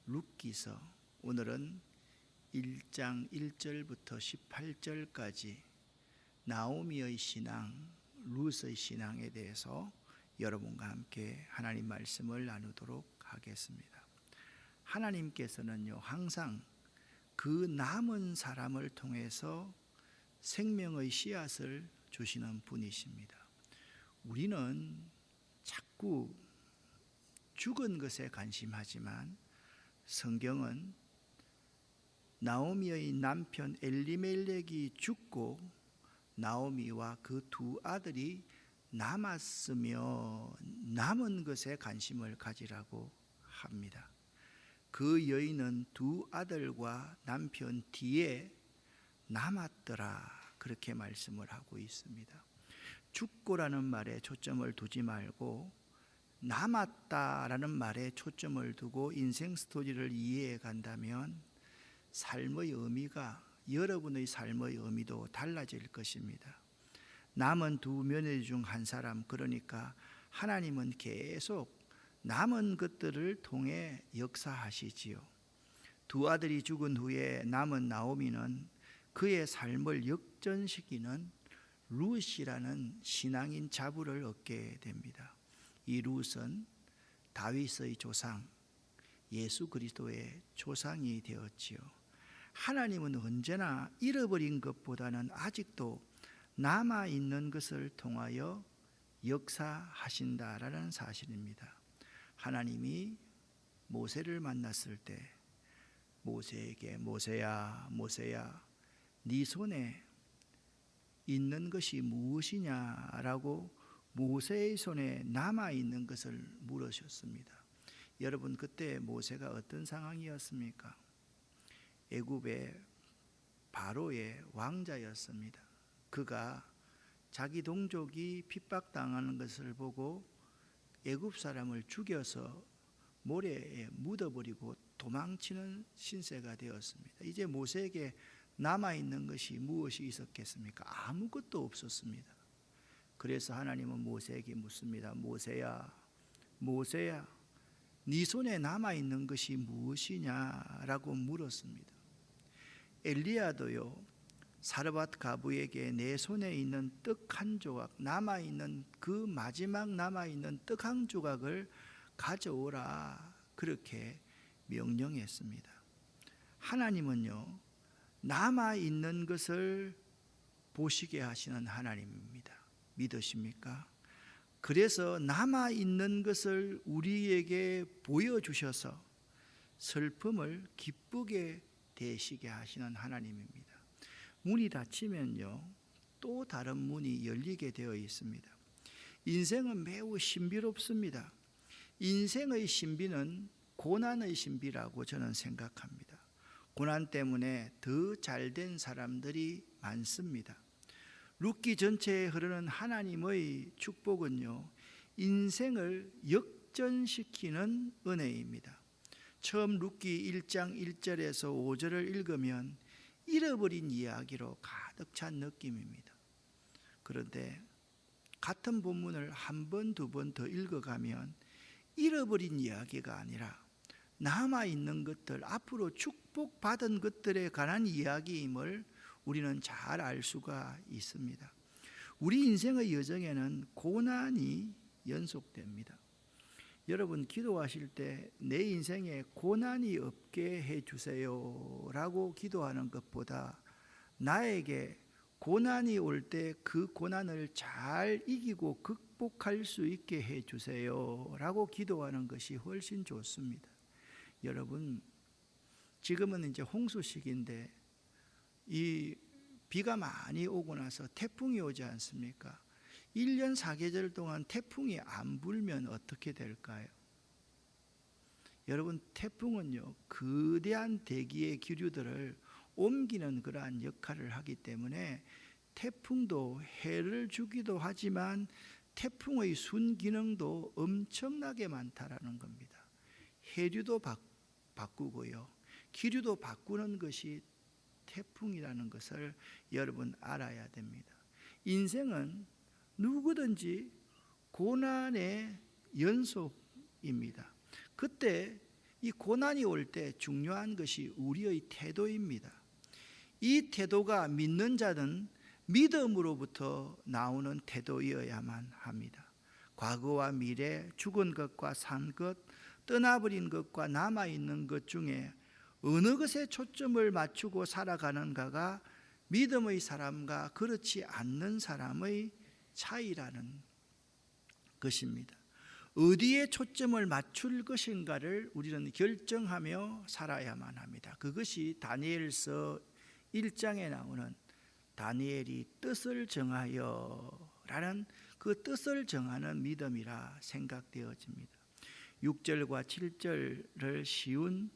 룻기서 오늘은 1장 1절부터 18절까지 나오미의 신앙, 룻의 신앙에 대해서 여러분과 함께 하나님 말씀을 나누도록 하겠습니다. 하나님께서는요, 항상 그 남은 사람을 통해서 생명의 씨앗을 주시는 분이십니다. 우리는 자꾸 죽은 것에 관심하지만 성경은 나오미의 남편 엘리멜렉이 죽고 나오미와 그 두 아들이 남았으며 남은 것에 관심을 가지라고 합니다. 그 여인은 두 아들과 남편 뒤에 남았더라, 그렇게 말씀을 하고 있습니다. 죽고라는 말에 초점을 두지 말고 남았다라는 말에 초점을 두고 인생 스토리를 이해해 간다면 삶의 의미가, 여러분의 삶의 의미도 달라질 것입니다. 남은 두 며느리 중 한 사람, 그러니까 하나님은 계속 남은 것들을 통해 역사하시지요. 두 아들이 죽은 후에 남은 나오미는 그의 삶을 역전시키는 룻이라는 신앙인 자부를 얻게 됩니다. 이 룻은 다윗의 조상, 예수 그리스도의 조상이 되었지요. 하나님은 언제나 잃어버린 것보다는 아직도 남아있는 것을 통하여 역사하신다라는 사실입니다. 하나님이 모세를 만났을 때 모세에게 모세야, 모세야, 네 손에 있는 것이 무엇이냐라고 모세의 손에 남아있는 것을 물으셨습니다. 여러분, 그때 모세가 어떤 상황이었습니까? 애굽의 바로의 왕자였습니다. 그가 자기 동족이 핍박당하는 것을 보고 애굽 사람을 죽여서 모래에 묻어버리고 도망치는 신세가 되었습니다. 이제 모세에게 남아있는 것이 무엇이 있었겠습니까? 아무것도 없었습니다. 그래서 하나님은 모세에게 묻습니다. 모세야, 모세야, 네 손에 남아있는 것이 무엇이냐라고 물었습니다. 엘리야도요, 사르밧 가부에게 내 손에 있는 떡 한 조각, 남아있는 그 마지막 남아있는 떡 한 조각을 가져오라, 그렇게 명령했습니다. 하나님은요, 남아있는 것을 보시게 하시는 하나님입니다. 믿으십니까? 그래서 남아있는 것을 우리에게 보여주셔서 슬픔을 기쁘게 되시게 하시는 하나님입니다. 문이 닫히면요, 또 다른 문이 열리게 되어 있습니다. 인생은 매우 신비롭습니다. 인생의 신비는 고난의 신비라고 저는 생각합니다. 고난 때문에 더 잘된 사람들이 많습니다. 룻기 전체에 흐르는 하나님의 축복은요, 인생을 역전시키는 은혜입니다. 처음 룻기 1장 1절에서 5절을 읽으면 잃어버린 이야기로 가득 찬 느낌입니다. 그런데 같은 본문을 한 번, 두 번 더 읽어가면 잃어버린 이야기가 아니라 남아있는 것들, 앞으로 축복받은 것들에 관한 이야기임을 우리는 잘 알 수가 있습니다. 우리 인생의 여정에는 고난이 연속됩니다. 여러분, 기도하실 때 내 인생에 고난이 없게 해주세요 라고 기도하는 것보다 나에게 고난이 올 때 그 고난을 잘 이기고 극복할 수 있게 해주세요 라고 기도하는 것이 훨씬 좋습니다. 여러분, 지금은 이제 홍수 시기인데 이 비가 많이 오고 나서 태풍이 오지 않습니까? 1년 4계절 동안 태풍이 안 불면 어떻게 될까요? 여러분, 태풍은요, 거대한 대기의 기류들을 옮기는 그러한 역할을 하기 때문에 태풍도 해를 주기도 하지만 태풍의 순기능도 엄청나게 많다라는 겁니다. 해류도 바꾸고요, 기류도 바꾸는 것이 태풍이라는 것을 여러분 알아야 됩니다. 인생은 누구든지 고난의 연속입니다. 그때 이 고난이 올 때 중요한 것이 우리의 태도입니다. 이 태도가 믿는 자는 믿음으로부터 나오는 태도이어야만 합니다. 과거와 미래, 죽은 것과 산 것, 떠나버린 것과 남아있는 것 중에 어느 것에 초점을 맞추고 살아가는가가 믿음의 사람과 그렇지 않는 사람의 차이라는 것입니다. 어디에 초점을 맞출 것인가를 우리는 결정하며 살아야만 합니다. 그것이 다니엘서 1장에 나오는 다니엘이 뜻을 정하여 라는 그 뜻을 정하는 믿음이라 생각되어집니다. 6절과 7절을 쉬운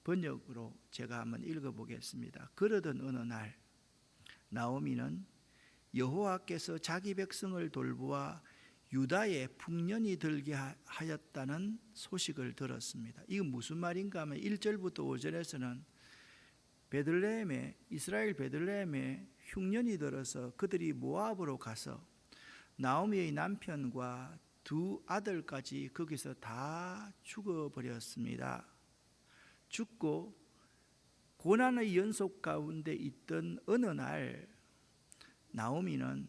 번역으로 제가 한번 읽어보겠습니다. 그러던 어느 날 나오미는 여호와께서 자기 백성을 돌보아 유다에 풍년이 들게 하였다는 소식을 들었습니다. 이건 무슨 말인가 하면 1절부터 5절에서는 이스라엘 베들레헴에 흉년이 들어서 그들이 모압으로 가서 나오미의 남편과 두 아들까지 거기서 다 죽어버렸습니다. 죽고 고난의 연속 가운데 있던 어느 날 나오미는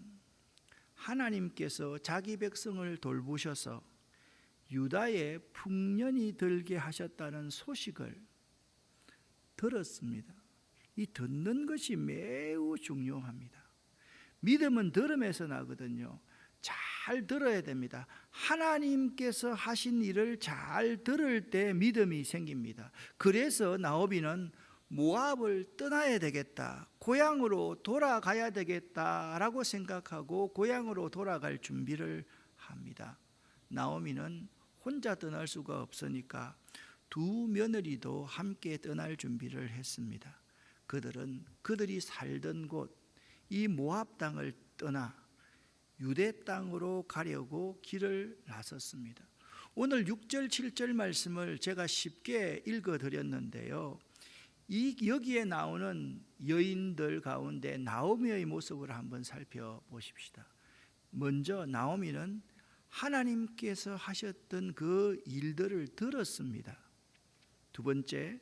하나님께서 자기 백성을 돌보셔서 유다에 풍년이 들게 하셨다는 소식을 들었습니다. 이 듣는 것이 매우 중요합니다. 믿음은 들음에서 나거든요. 잘 들어야 됩니다. 하나님께서 하신 일을 잘 들을 때 믿음이 생깁니다. 그래서 나오미는 모압을 떠나야 되겠다, 고향으로 돌아가야 되겠다라고 생각하고 고향으로 돌아갈 준비를 합니다. 나오미는 혼자 떠날 수가 없으니까 두 며느리도 함께 떠날 준비를 했습니다. 그들이 살던 곳 이 모압 땅을 떠나 유대 땅으로 가려고 길을 나섰습니다. 오늘 6절 7절 말씀을 제가 쉽게 읽어드렸는데요, 여기에 나오는 여인들 가운데 나오미의 모습을 한번 살펴보십시다. 먼저 나오미는 하나님께서 하셨던 그 일들을 들었습니다. 두 번째,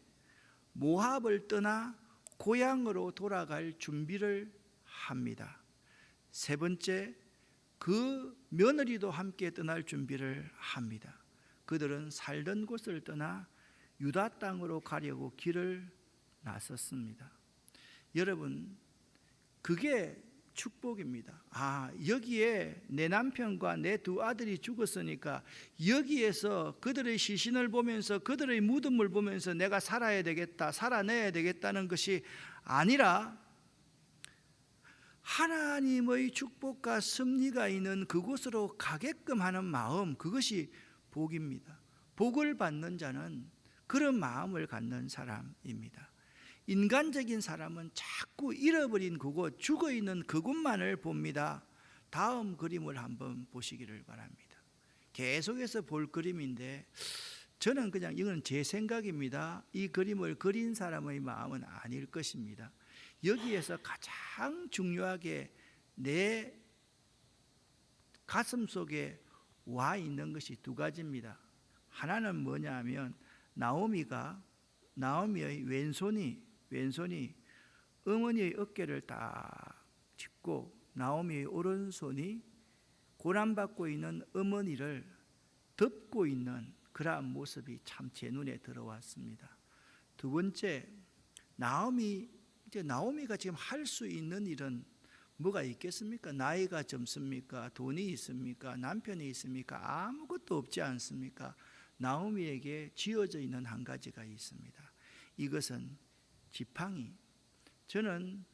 모압을 떠나 고향으로 돌아갈 준비를 합니다. 세 번째, 그 며느리도 함께 떠날 준비를 합니다. 그들은 살던 곳을 떠나 유다 땅으로 가려고 길을 나섰습니다. 여러분, 그게 축복입니다. 여기에 내 남편과 내 두 아들이 죽었으니까 여기에서 그들의 시신을 보면서 그들의 무덤을 보면서 내가 살아야 되겠다, 살아내야 되겠다는 것이 아니라 하나님의 축복과 승리가 있는 그곳으로 가게끔 하는 마음, 그것이 복입니다. 복을 받는 자는 그런 마음을 갖는 사람입니다. 인간적인 사람은 자꾸 잃어버린 그곳, 죽어있는 그곳만을 봅니다. 다음 그림을 한번 보시기를 바랍니다. 계속해서 볼 그림인데 저는 그냥 이건 제 생각입니다. 이 그림을 그린 사람의 마음은 아닐 것입니다. 여기에서 가장 중요하게 내 가슴 속에 와 있는 것이 두 가지입니다. 하나는 뭐냐 하면 나오미의 왼손이 어머니의 어깨를 딱 짚고 나오미의 오른손이 고난받고 있는 어머니를 덮고 있는 그러한 모습이 참 제 눈에 들어왔습니다. 두 번째, 나오미가 지금 할 수 있는 일은 뭐가 있겠습니까? 나이가 젊습니까? 돈이 있습니까? 남편이 있습니까? 아무것도 없지 않습니까? 나오미에게 지어져 있는 한 가지가 있습니다. 이것은 지팡이. 저는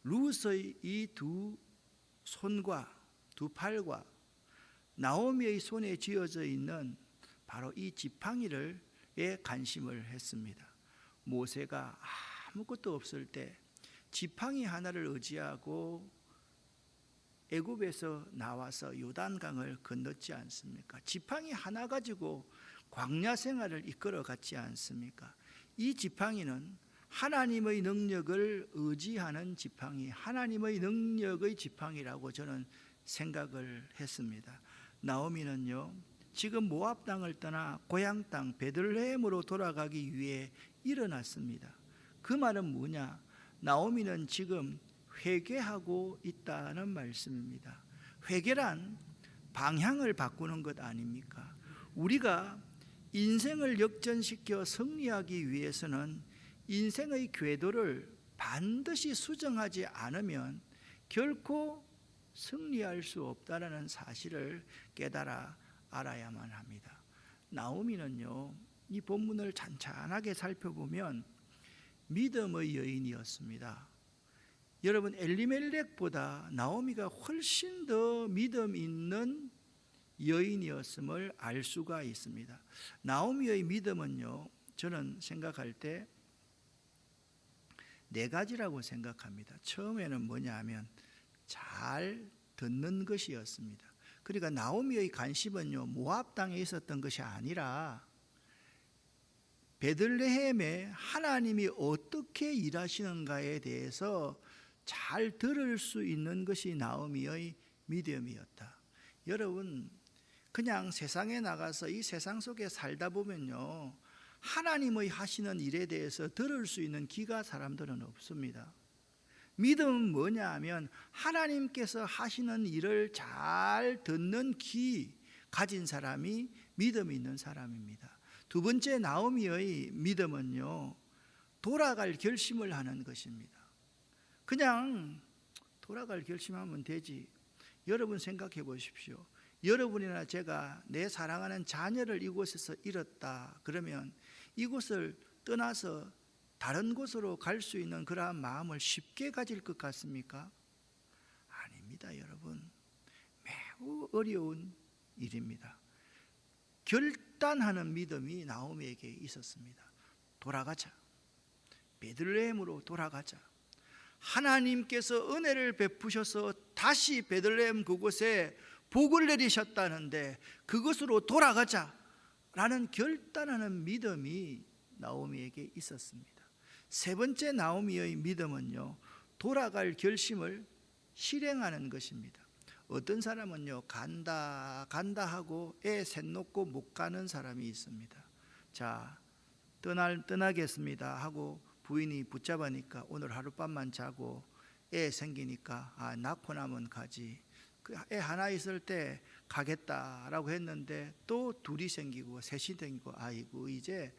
룻의 이 두 손과 두 팔과 나오미의 손에 쥐어져 있는 바로 이 지팡이에 관심을 했습니다. 모세가 아무것도 없을 때 지팡이 하나를 의지하고 애굽에서 나와서 요단강을 건넜지 않습니까? 지팡이 하나 가지고 광야 생활을 이끌어 갔지 않습니까? 이 지팡이는 하나님의 능력을 의지하는 지팡이, 하나님의 능력의 지팡이라고 저는 생각을 했습니다. 나오미는요, 지금 모압 땅을 떠나 고향 땅 베들레헴으로 돌아가기 위해 일어났습니다. 그 말은 뭐냐? 나오미는 지금 회개하고 있다는 말씀입니다. 회개란 방향을 바꾸는 것 아닙니까? 우리가 인생을 역전시켜 승리하기 위해서는 인생의 궤도를 반드시 수정하지 않으면 결코 승리할 수 없다는 사실을 깨달아 알아야만 합니다. 나오미는요, 이 본문을 찬찬하게 살펴보면 믿음의 여인이었습니다. 여러분, 엘리멜렉보다 나오미가 훨씬 더 믿음 있는 여인이었음을 알 수가 있습니다. 나오미의 믿음은요, 저는 생각할 때 네 가지라고 생각합니다. 처음에는 뭐냐 하면 잘 듣는 것이었습니다. 그러니까 나오미의 관심은요, 모압 땅에 있었던 것이 아니라 베들레헴에 하나님이 어떻게 일하시는가에 대해서 잘 들을 수 있는 것이 나오미의 믿음이었다. 여러분, 그냥 세상에 나가서 이 세상 속에 살다 보면요, 하나님의 하시는 일에 대해서 들을 수 있는 귀가 사람들은 없습니다. 믿음은 뭐냐 하면 하나님께서 하시는 일을 잘 듣는 귀 가진 사람이 믿음이 있는 사람입니다. 두 번째, 나오미의 믿음은요, 돌아갈 결심을 하는 것입니다. 그냥 돌아갈 결심하면 되지. 여러분 생각해 보십시오. 여러분이나 제가 내 사랑하는 자녀를 이곳에서 잃었다 그러면 이곳을 떠나서 다른 곳으로 갈 수 있는 그러한 마음을 쉽게 가질 것 같습니까? 아닙니다, 여러분. 매우 어려운 일입니다. 결단하는 믿음이 나오미에게 있었습니다. 돌아가자. 베들레헴으로 돌아가자. 하나님께서 은혜를 베푸셔서 다시 베들레헴 그곳에 복을 내리셨다는데 그것으로 돌아가자 라는 결단하는 믿음이 나오미에게 있었습니다. 세 번째, 나오미의 믿음은요, 돌아갈 결심을 실행하는 것입니다. 어떤 사람은요, 간다 하고 애 셋 놓고 못 가는 사람이 있습니다. 자, 떠나겠습니다 하고 부인이 붙잡으니까 오늘 하룻밤만 자고 애 생기니까 낳고 나면 가지. 애 하나 있을 때 가겠다라고 했는데 또 둘이 생기고 셋이 생기고 아이고 이제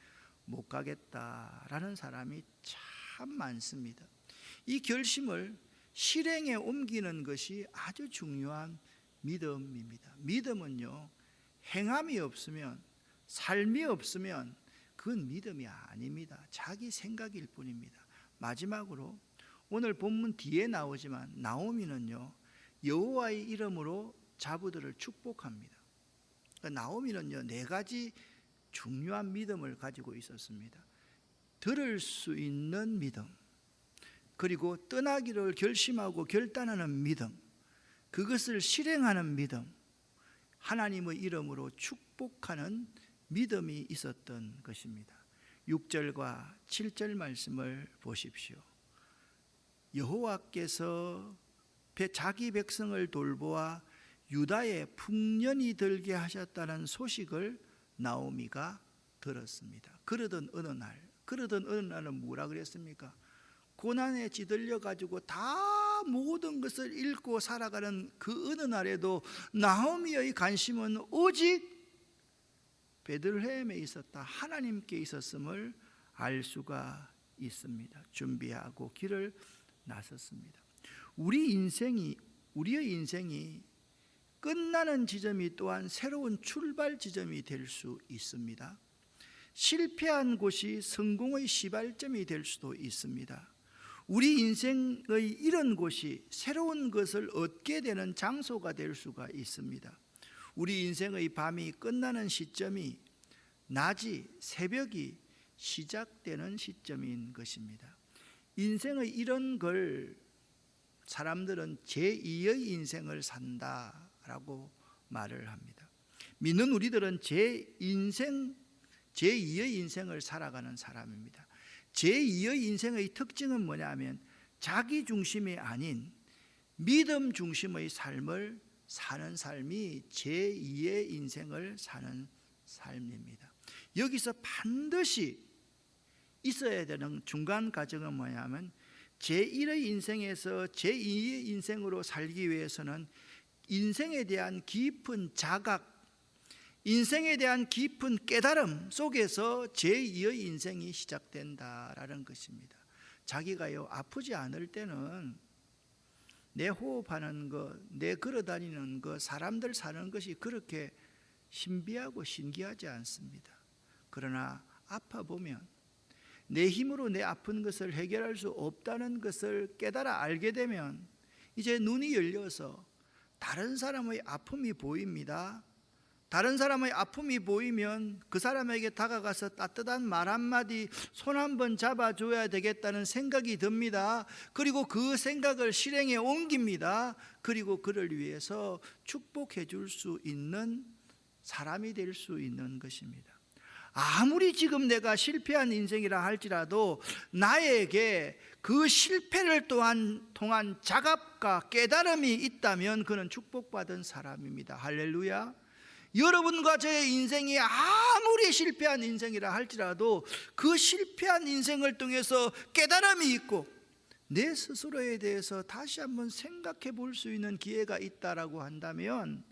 못 가겠다라는 사람이 참 많습니다. 이 결심을 실행에 옮기는 것이 아주 중요한 믿음입니다. 믿음은요, 행함이 없으면, 삶이 없으면 그건 믿음이 아닙니다. 자기 생각일 뿐입니다. 마지막으로 오늘 본문 뒤에 나오지만 나오미는요, 여호와의 이름으로 자부들을 축복합니다. 그러니까 나오미는요, 네 가지 중요한 믿음을 가지고 있었습니다. 들을 수 있는 믿음, 그리고 떠나기를 결심하고 결단하는 믿음, 그것을 실행하는 믿음, 하나님의 이름으로 축복하는 믿음이 있었던 것입니다. 6절과 7절 말씀을 보십시오. 여호와께서 자기 백성을 돌보아 유다에 풍년이 들게 하셨다는 소식을 나오미가 들었습니다. 그러던 어느 날은 뭐라 그랬습니까? 고난에 찌들려 가지고 다 모든 것을 잃고 살아가는 그 어느 날에도 나오미의 관심은 오직 베들레헴에 있었다, 하나님께 있었음을 알 수가 있습니다. 준비하고 길을 나섰습니다. 우리의 인생이 끝나는 지점이 또한 새로운 출발 지점이 될 수 있습니다. 실패한 곳이 성공의 시발점이 될 수도 있습니다. 우리 인생의 이런 곳이 새로운 것을 얻게 되는 장소가 될 수가 있습니다. 우리 인생의 밤이 끝나는 시점이 낮이, 새벽이 시작되는 시점인 것입니다. 인생의 이런 걸 사람들은 제2의 인생을 산다라고 말을 합니다. 믿는 우리들은 제2의 인생을 살아가는 사람입니다. 제2의 인생의 특징은 뭐냐 하면 자기 중심이 아닌 믿음 중심의 삶을 사는 삶이 제2의 인생을 사는 삶입니다. 여기서 반드시 있어야 되는 중간 과정은 뭐냐면 제1의 인생에서 제2의 인생으로 살기 위해서는 인생에 대한 깊은 자각, 인생에 대한 깊은 깨달음 속에서 제2의 인생이 시작된다라는 것입니다. 자기가요 아프지 않을 때는 내 호흡하는 것, 내 걸어다니는 것, 사람들 사는 것이 그렇게 신비하고 신기하지 않습니다. 그러나 아파보면 내 힘으로 내 아픈 것을 해결할 수 없다는 것을 깨달아 알게 되면 이제 눈이 열려서 다른 사람의 아픔이 보입니다. 다른 사람의 아픔이 보이면 그 사람에게 다가가서 따뜻한 말 한마디, 손 한번 잡아줘야 되겠다는 생각이 듭니다. 그리고 그 생각을 실행에 옮깁니다. 그리고 그를 위해서 축복해 줄 수 있는 사람이 될 수 있는 것입니다. 아무리 지금 내가 실패한 인생이라 할지라도 나에게 그 실패를 통한 자각과 깨달음이 있다면 그는 축복받은 사람입니다. 할렐루야. 여러분과 저의 인생이 아무리 실패한 인생이라 할지라도 그 실패한 인생을 통해서 깨달음이 있고 내 스스로에 대해서 다시 한번 생각해 볼 수 있는 기회가 있다라고 한다면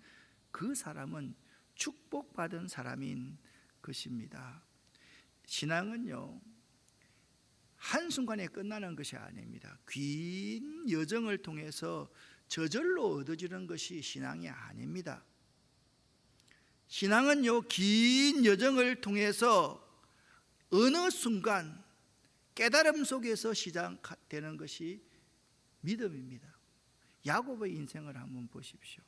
그 사람은 축복받은 사람인 것입니다. 신앙은요 한순간에 끝나는 것이 아닙니다. 긴 여정을 통해서 저절로 얻어지는 것이 신앙이 아닙니다. 신앙은요 긴 여정을 통해서 어느 순간 깨달음 속에서 시작되는 것이 믿음입니다. 야곱의 인생을 한번 보십시오.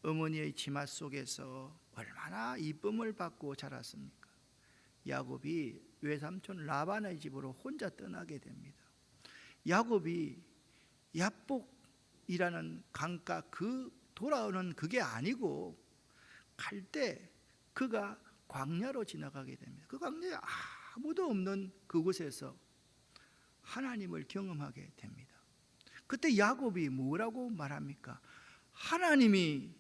어머니의 치마 속에서 얼마나 이쁨을 받고 자랐습니까? 야곱이 외삼촌 라반의 집으로 혼자 떠나게 됩니다. 야곱이 야복이라는 강가 그 돌아오는 그게 아니고 갈 때 그가 광야로 지나가게 됩니다. 그 광야에 아무도 없는 그곳에서 하나님을 경험하게 됩니다. 그때 야곱이 뭐라고 말합니까? 하나님이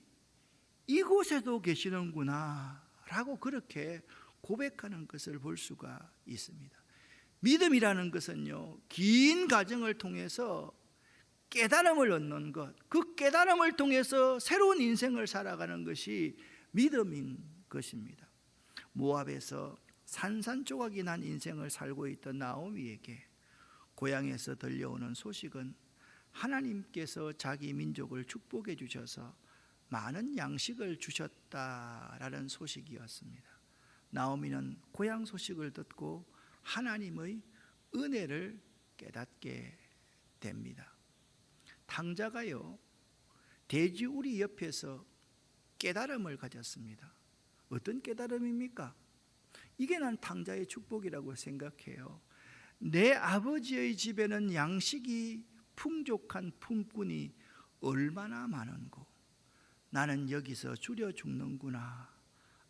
이곳에도 계시는구나 라고 그렇게 고백하는 것을 볼 수가 있습니다. 믿음이라는 것은요 긴 과정을 통해서 깨달음을 얻는 것, 그 깨달음을 통해서 새로운 인생을 살아가는 것이 믿음인 것입니다. 모압에서 산산조각이 난 인생을 살고 있던 나오미에게 고향에서 들려오는 소식은 하나님께서 자기 민족을 축복해 주셔서 많은 양식을 주셨다라는 소식이었습니다. 나오미는 고향 소식을 듣고 하나님의 은혜를 깨닫게 됩니다. 탕자가요 돼지우리 옆에서 깨달음을 가졌습니다. 어떤 깨달음입니까? 이게 난 탕자의 축복이라고 생각해요. 내 아버지의 집에는 양식이 풍족한 품꾼이 얼마나 많은고 나는 여기서 줄여 죽는구나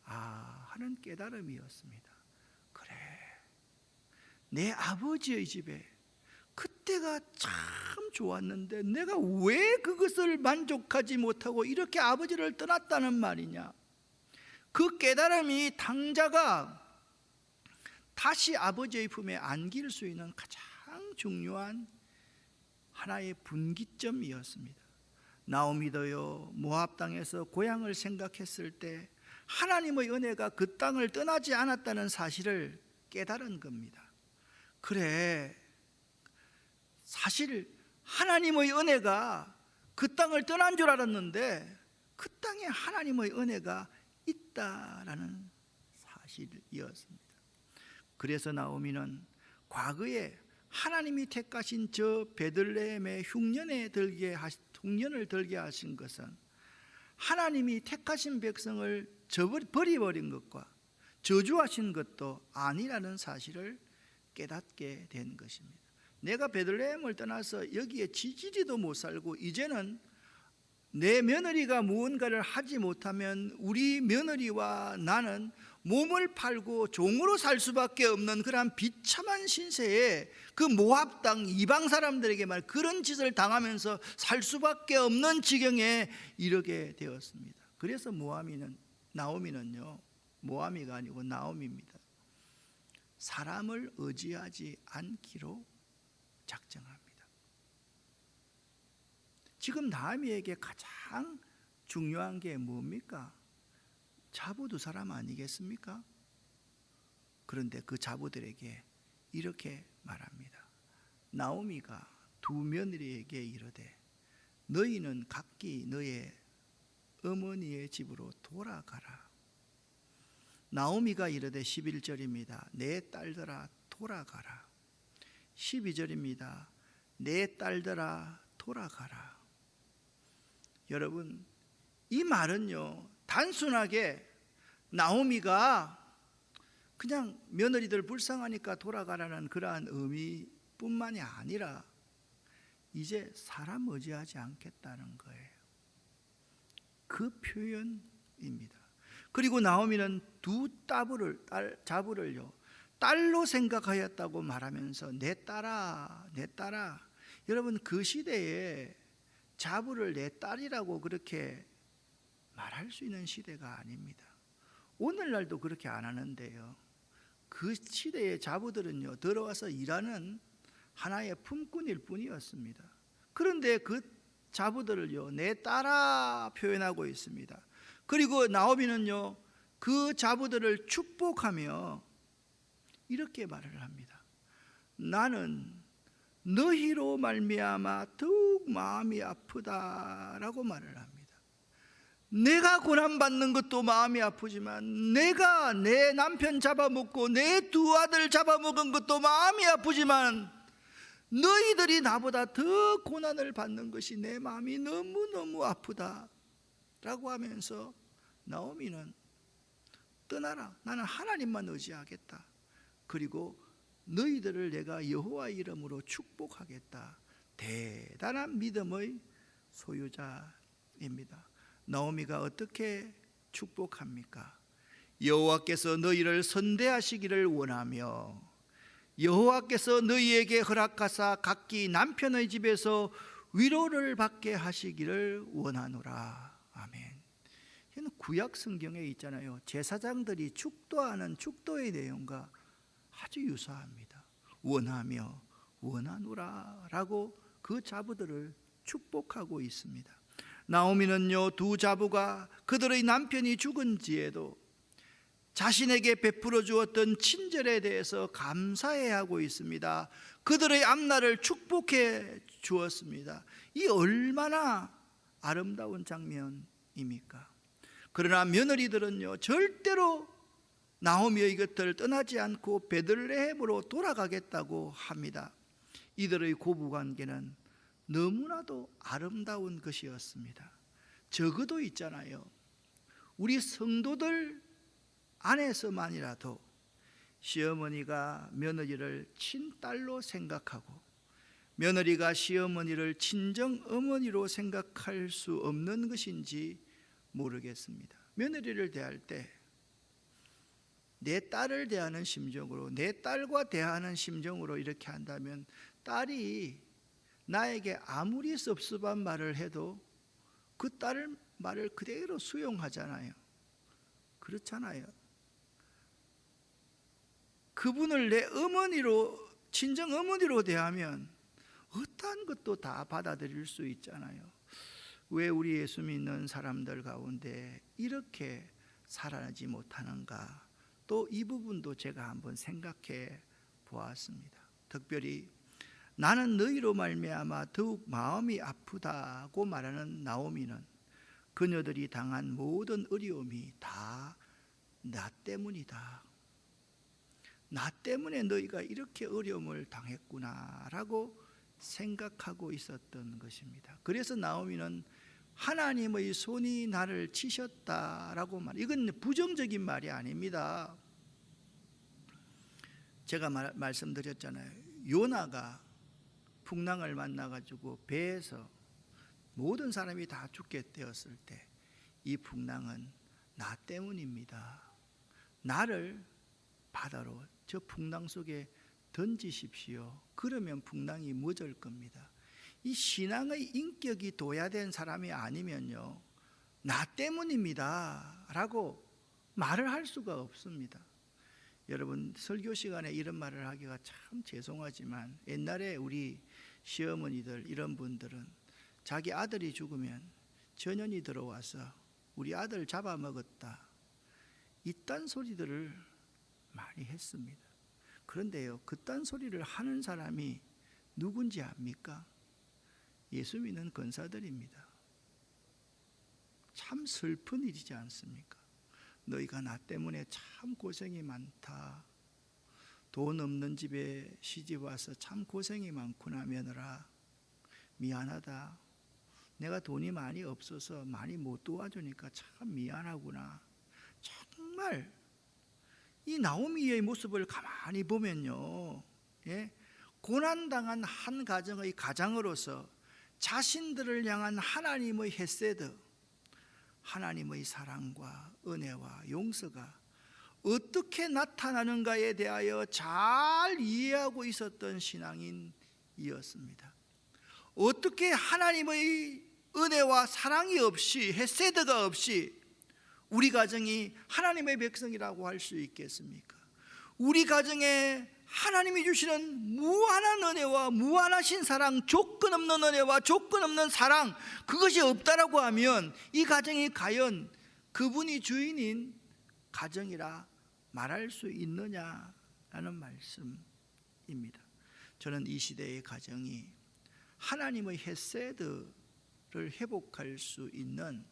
하는 깨달음이었습니다. 그래, 내 아버지의 집에 그때가 참 좋았는데 내가 왜 그것을 만족하지 못하고 이렇게 아버지를 떠났다는 말이냐. 그 깨달음이 탕자가 다시 아버지의 품에 안길 수 있는 가장 중요한 하나의 분기점이었습니다. 나오미도요 모압 땅에서 고향을 생각했을 때 하나님의 은혜가 그 땅을 떠나지 않았다는 사실을 깨달은 겁니다. 그래, 사실 하나님의 은혜가 그 땅을 떠난 줄 알았는데 그 땅에 하나님의 은혜가 있다라는 사실이었습니다. 그래서 나오미는 과거에 하나님이 택하신 저 베들레헴의 흉년을 들게 하신 것은 하나님이 택하신 백성을 버려버린 것과 저주하신 것도 아니라는 사실을 깨닫게 된 것입니다. 내가 베들레헴을 떠나서 여기에 지지리도 못 살고 이제는 내 며느리가 무언가를 하지 못하면 우리 며느리와 나는 몸을 팔고 종으로 살 수밖에 없는 그러한 비참한 신세에 그 모압 땅 이방 사람들에게 말 그런 짓을 당하면서 살 수밖에 없는 지경에 이르게 되었습니다. 그래서 나오미는요, 모아미가 아니고 나오미입니다. 사람을 의지하지 않기로 작정합니다. 지금 나오미에게 가장 중요한 게 뭡니까? 자부 두 사람 아니겠습니까? 그런데 그 자부들에게 이렇게 말합니다. 나오미가 두 며느리에게 이르되 너희는 각기 너의 어머니의 집으로 돌아가라. 나오미가 이르되 11절입니다. 내 딸들아 돌아가라. 12절입니다. 내 딸들아 돌아가라. 여러분, 이 말은요, 단순하게 나오미가 그냥 며느리들 불쌍하니까 돌아가라는 그러한 의미뿐만이 아니라 이제 사람 의지하지 않겠다는 거예요. 그 표현입니다. 그리고 나오미는 두 자부를요 딸로 생각하였다고 말하면서 내 딸아 내 딸아. 여러분, 그 시대에 자부를 내 딸이라고 그렇게 말할 수 있는 시대가 아닙니다. 오늘날도 그렇게 안 하는데요, 그 시대의 자부들은요 들어와서 일하는 하나의 품꾼일 뿐이었습니다. 그런데 그 자부들을요 내 딸아 표현하고 있습니다. 그리고 나오미는요 그 자부들을 축복하며 이렇게 말을 합니다. 나는 너희로 말미암아 더욱 마음이 아프다라고 말을 합니다. 내가 고난받는 것도 마음이 아프지만, 내가 내 남편 잡아먹고 내 두 아들 잡아먹은 것도 마음이 아프지만, 너희들이 나보다 더 고난을 받는 것이 내 마음이 너무너무 아프다 라고 하면서 나오미는 떠나라, 나는 하나님만 의지하겠다, 그리고 너희들을 내가 여호와 이름으로 축복하겠다, 대단한 믿음의 소유자입니다. 나오미가 어떻게 축복합니까? 여호와께서 너희를 선대하시기를 원하며 여호와께서 너희에게 허락하사 각기 남편의 집에서 위로를 받게 하시기를 원하노라. 아멘. 이는 구약 성경에 있잖아요. 제사장들이 축도하는 축도의 내용과 아주 유사합니다. 원하며 원하노라 라고 그 자부들을 축복하고 있습니다. 나오미는요 두 자부가 그들의 남편이 죽은 뒤에도 자신에게 베풀어 주었던 친절에 대해서 감사해 하고 있습니다. 그들의 앞날을 축복해 주었습니다. 이 얼마나 아름다운 장면입니까? 그러나 며느리들은요 절대로 나오미의 곁을 떠나지 않고 베들레헴으로 돌아가겠다고 합니다. 이들의 고부관계는 너무나도 아름다운 것이었습니다. 적어도 있잖아요, 우리 성도들 안에서만이라도 시어머니가 며느리를 친딸로 생각하고 며느리가 시어머니를 친정어머니로 생각할 수 없는 것인지 모르겠습니다. 며느리를 대할 때 내 딸을 대하는 심정으로, 내 딸과 대하는 심정으로 이렇게 한다면 딸이 나에게 아무리 섭섭한 말을 해도 그 딸의 말을 그대로 수용하잖아요. 그렇잖아요. 그분을 내 어머니로, 친정 어머니로 대하면 어떠한 것도 다 받아들일 수 있잖아요. 왜 우리 예수 믿는 사람들 가운데 이렇게 살아나지 못하는가? 또 이 부분도 제가 한번 생각해 보았습니다. 특별히 나는 너희로 말미암아 더욱 마음이 아프다고 말하는 나오미는 그녀들이 당한 모든 어려움이 다 나 때문이다, 나 때문에 너희가 이렇게 어려움을 당했구나라고 생각하고 있었던 것입니다. 그래서 나오미는 하나님의 손이 나를 치셨다라고 이건 부정적인 말이 아닙니다. 제가 말씀드렸잖아요. 요나가 풍랑을 만나가지고 배에서 모든 사람이 다 죽게 되었을 때 이 풍랑은 나 때문입니다, 나를 바다로 저 풍랑 속에 던지십시오. 그러면 풍랑이 멎을 겁니다. 이 신앙의 인격이 도야된 사람이 아니면요, 나 때문입니다 라고 말을 할 수가 없습니다. 여러분, 설교 시간에 이런 말을 하기가 참 죄송하지만 옛날에 우리 시어머니들 이런 분들은 자기 아들이 죽으면 전현이 들어와서 우리 아들 잡아먹었다, 이딴 소리들을 많이 했습니다. 그런데요, 그딴 소리를 하는 사람이 누군지 압니까? 예수 믿는 권사들입니다. 참 슬픈 일이지 않습니까? 너희가 나 때문에 참 고생이 많다. 돈 없는 집에 시집 와서 참 고생이 많구나 며느라. 미안하다. 내가 돈이 많이 없어서 많이 못 도와주니까 참 미안하구나. 정말 이 나오미의 모습을 가만히 보면요, 고난당한 한 가정의 가장으로서 자신들을 향한 하나님의 헤세드, 하나님의 사랑과 은혜와 용서가 어떻게 나타나는가에 대하여 잘 이해하고 있었던 신앙인이었습니다. 어떻게 하나님의 은혜와 사랑이 없이, 헤세드가 없이 우리 가정이 하나님의 백성이라고 할 수 있겠습니까? 우리 가정에 하나님이 주시는 무한한 은혜와 무한하신 사랑, 조건 없는 은혜와 조건 없는 사랑, 그것이 없다라고 하면 이 가정이 과연 그분이 주인인 가정이라 말할 수 있느냐라는 말씀입니다. 저는 이 시대의 가정이 하나님의 헤세드를 회복할 수 있는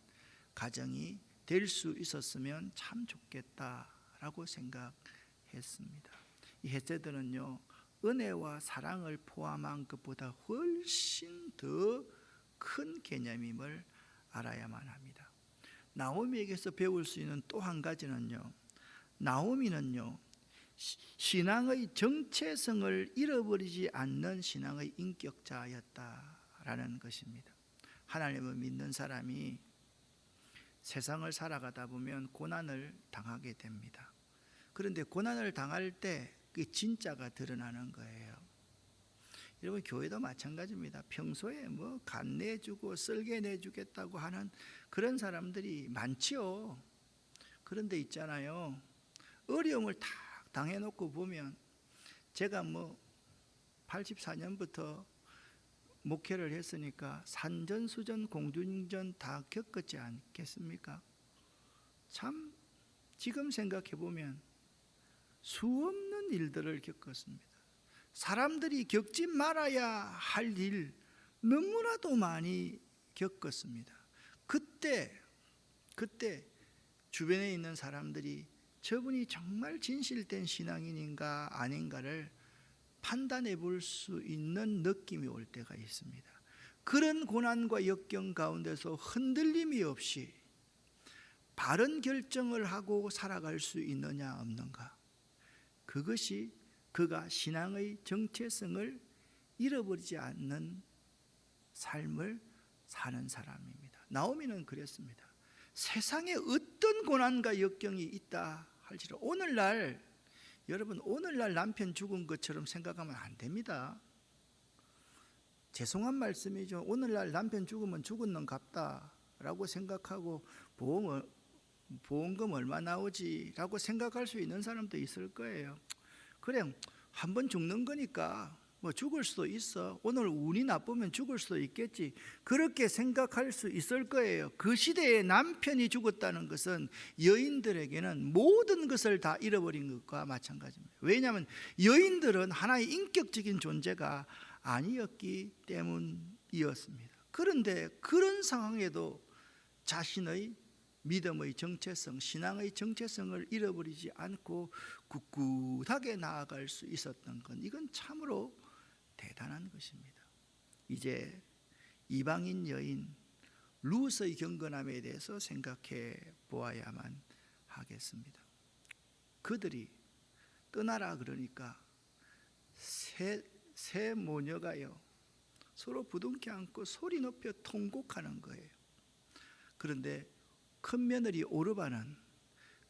가정이 될 수 있었으면 참 좋겠다라고 생각했습니다. 이 헤세드는요, 은혜와 사랑을 포함한 것보다 훨씬 더 큰 개념임을 알아야만 합니다. 나오미에게서 배울 수 있는 또 한 가지는요, 나오미는요, 신앙의 정체성을 잃어버리지 않는 신앙의 인격자였다라는 것입니다. 하나님을 믿는 사람이 세상을 살아가다 보면 고난을 당하게 됩니다. 그런데 고난을 당할 때 그 진짜가 드러나는 거예요. 여러분, 교회도 마찬가지입니다. 평소에 뭐 간 내주고 썰게 내주겠다고 하는 그런 사람들이 많지요. 그런데 있잖아요, 어려움을 탁 당해놓고 보면, 제가 뭐 84년부터 목회를 했으니까 산전수전 공중전 다 겪었지 않겠습니까? 참 지금 생각해 보면 수없는 일들을 겪었습니다. 사람들이 겪지 말아야 할 일 너무나도 많이 겪었습니다. 그때 주변에 있는 사람들이 저분이 정말 진실된 신앙인인가 아닌가를 판단해 볼 수 있는 느낌이 올 때가 있습니다. 그런 고난과 역경 가운데서 흔들림이 없이 바른 결정을 하고 살아갈 수 있느냐 없는가, 그것이 그가 신앙의 정체성을 잃어버리지 않는 삶을 사는 사람입니다. 나오미는 그랬습니다. 세상에 어떤 고난과 역경이 있다 할지라도 오늘날, 여러분, 오늘날 남편 죽은 것처럼 생각하면 안 됩니다. 죄송한 말씀이죠. 오늘날 남편 죽으면 죽은 놈 갚다라고 생각하고 보험금 얼마 나오지 라고 생각할 수 있는 사람도 있을 거예요. 그래, 한번 죽는 거니까 뭐 죽을 수도 있어, 오늘 운이 나쁘면 죽을 수도 있겠지, 그렇게 생각할 수 있을 거예요. 그 시대에 남편이 죽었다는 것은 여인들에게는 모든 것을 다 잃어버린 것과 마찬가지입니다. 왜냐하면 여인들은 하나의 인격적인 존재가 아니었기 때문이었습니다. 그런데 그런 상황에도 자신의 믿음의 정체성, 신앙의 정체성을 잃어버리지 않고 굳굳하게 나아갈 수 있었던 건, 이건 참으로 대단한 것입니다. 이제 이방인 여인 룻의 경건함에 대해서 생각해 보아야만 하겠습니다. 그들이 떠나라 그러니까 세 모녀가요, 서로 부둥켜 안고 소리 높여 통곡하는 거예요. 그런데 큰 며느리 오르바는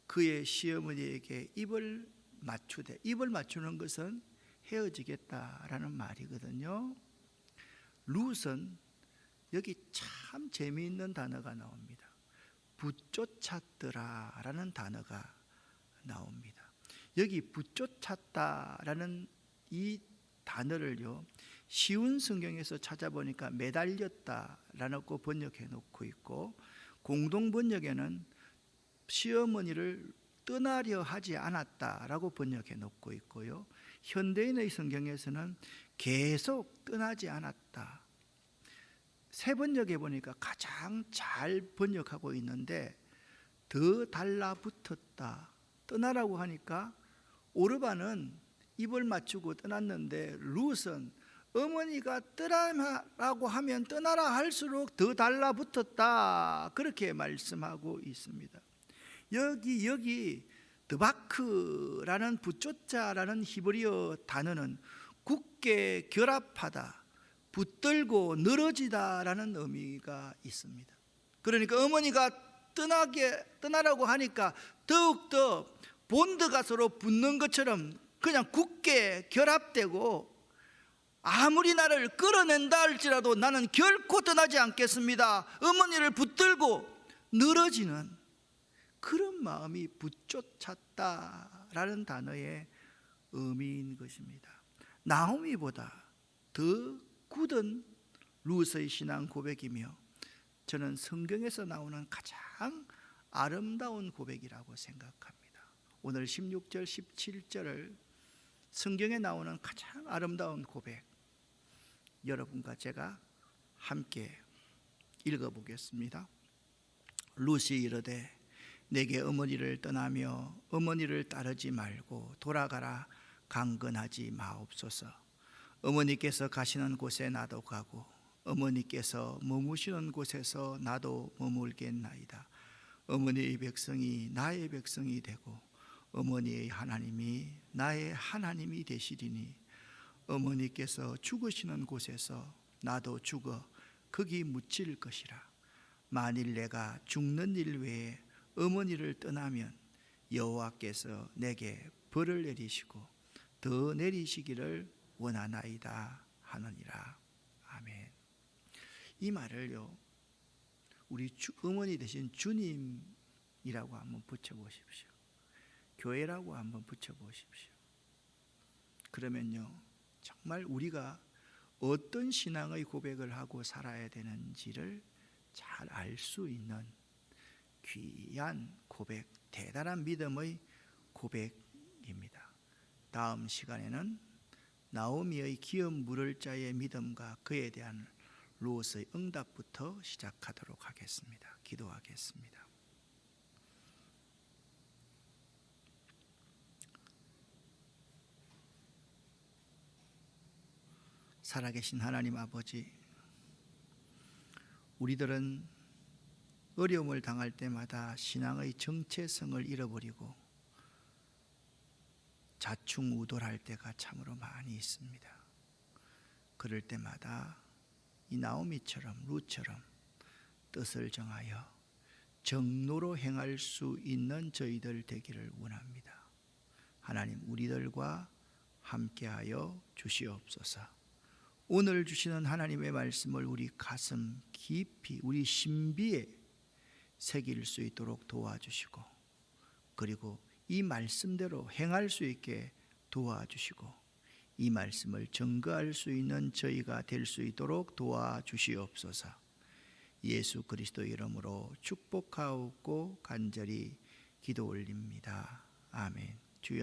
그의 시어머니에게 입을 맞추되, 입을 맞추는 것은 헤어지겠다라는 말이거든요. 룻은 여기 참 재미있는 단어가 나옵니다. 붙쫓았더라라는 단어가 나옵니다. 여기 붙쫓았다라는 이 단어를요, 쉬운 성경에서 찾아보니까 매달렸다라고 번역해 놓고 있고, 공동 번역에는 시어머니를 떠나려 하지 않았다라고 번역해 놓고 있고요, 현대인의 성경에서는 계속 떠나지 않았다. 새 번역에 보니까 가장 잘 번역하고 있는데, 더 달라붙었다. 떠나라고 하니까 오르반은 입을 맞추고 떠났는데, 룻은 어머니가 떠나라고 하면 떠나라 할수록 더 달라붙었다, 그렇게 말씀하고 있습니다. 여기 드바크라는 붙쫓자라는 히브리어 단어는 굳게 결합하다, 붙들고 늘어지다라는 의미가 있습니다. 그러니까 어머니가 떠나라고 하니까 더욱더 본드가 서로 붙는 것처럼 그냥 굳게 결합되고, 아무리 나를 끌어낸다 할지라도 나는 결코 떠나지 않겠습니다, 어머니를 붙들고 늘어지는 그런 마음이 붙쫓았다라는 단어의 의미인 것입니다. 나오미보다 더 굳은 룻의 신앙 고백이며, 저는 성경에서 나오는 가장 아름다운 고백이라고 생각합니다. 오늘 16절 17절을 성경에 나오는 가장 아름다운 고백, 여러분과 제가 함께 읽어보겠습니다. 룻이 이르되 내게 어머니를 떠나며 어머니를 따르지 말고 돌아가라 강건하지 마옵소서. 어머니께서 가시는 곳에 나도 가고 어머니께서 머무시는 곳에서 나도 머물겠나이다. 어머니의 백성이 나의 백성이 되고 어머니의 하나님이 나의 하나님이 되시리니, 어머니께서 죽으시는 곳에서 나도 죽어 거기 묻힐 것이라. 만일 내가 죽는 일 외에 어머니를 떠나면 여호와께서 내게 벌을 내리시고 더 내리시기를 원하나이다 하느니라. 아멘. 이 말을요, 우리 어머니 되신 주님이라고 한번 붙여보십시오. 교회라고 한번 붙여보십시오. 그러면요, 정말 우리가 어떤 신앙의 고백을 하고 살아야 되는지를 잘 알 수 있는 귀한 고백, 대단한 믿음의 고백입니다. 다음 시간에는 나오미의 기업 물을 자의 믿음과 그에 대한 룻의 응답부터 시작하도록 하겠습니다. 기도하겠습니다. 살아계신 하나님 아버지, 우리들은 어려움을 당할 때마다 신앙의 정체성을 잃어버리고 자충우돌할 때가 참으로 많이 있습니다. 그럴 때마다 이 나오미처럼 룻처럼 뜻을 정하여 정로로 행할 수 있는 저희들 되기를 원합니다. 하나님, 우리들과 함께하여 주시옵소서. 오늘 주시는 하나님의 말씀을 우리 가슴 깊이, 우리 신비에 새길 수 있도록 도와주시고, 그리고 이 말씀대로 행할 수 있게 도와주시고, 이 말씀을 증거할 수 있는 저희가 될 수 있도록 도와주시옵소서. 예수 그리스도 이름으로 축복하옵고 간절히 기도 올립니다. 아멘.